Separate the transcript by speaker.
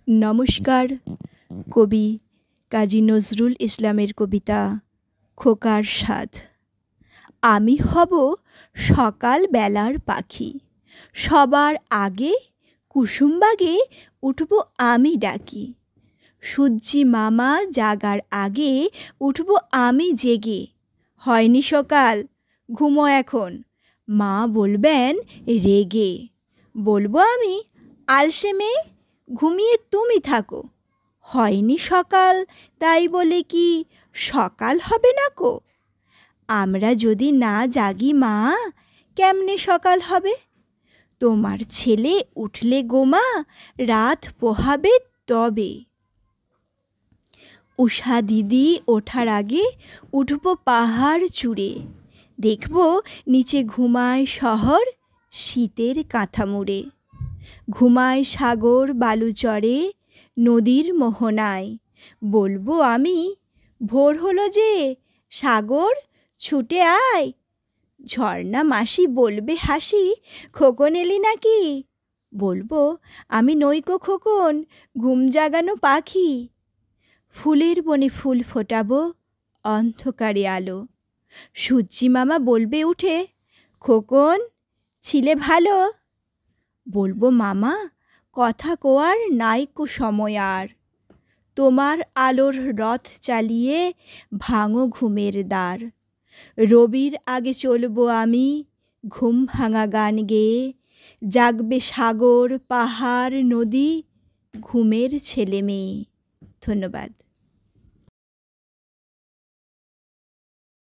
Speaker 1: নমস্কার। কবি কাজী নজরুল ইসলামের কবিতা খোকার সাধ। আমি হব সকাল বেলার পাখি, সবার আগে কুসুমবাগে উঠব আমি ডাকি। সূর্যি মামা জাগার আগে উঠব আমি জেগে। হয়নি সকাল, ঘুমো এখন, মা বলবেন রেগে। বলবো আমি, আলসে মেয়ে, ঘুমিয়ে তুমি থাকো। হয়নি সকাল, তাই বলে কি সকাল হবে না কো? আমরা যদি না জাগি মা, কেমনে সকাল হবে? তোমার ছেলে উঠলে গোমা, রাত পোহাবে তবে। উষা দিদি ওঠার আগে উঠব পাহাড় চূড়ে। দেখব নিচে ঘুমায় শহর শীতের কাঁথা মুড়ে। ঘুমায় সাগর বালুচরে নদীর মোহনায়। বলবো আমি, ভোর হলো যে, সাগর ছুটে আয়। ঝর্ণা মাসি বলবে হাসি, খোকন এলি নাকি? বলবো আমি নইকো খোকন, ঘুম জাগানো পাখি। ফুলের বনে ফুল ফোটাবো অন্ধকারে আলো। সূর্যি মামা বলবে উঠে, খোকন ছিলে ভালো। বলবো মামা, কথা কোয়ার নাইকো সময় আর। তোমার আলোর রথ চালিয়ে ভাঙো ঘুমের দ্বার। রবির আগে চলবো আমি ঘুম ভাঙা গান গেয়ে। জাগবে সাগর পাহাড় নদী ঘুমের ছেলে মেয়ে। ধন্যবাদ।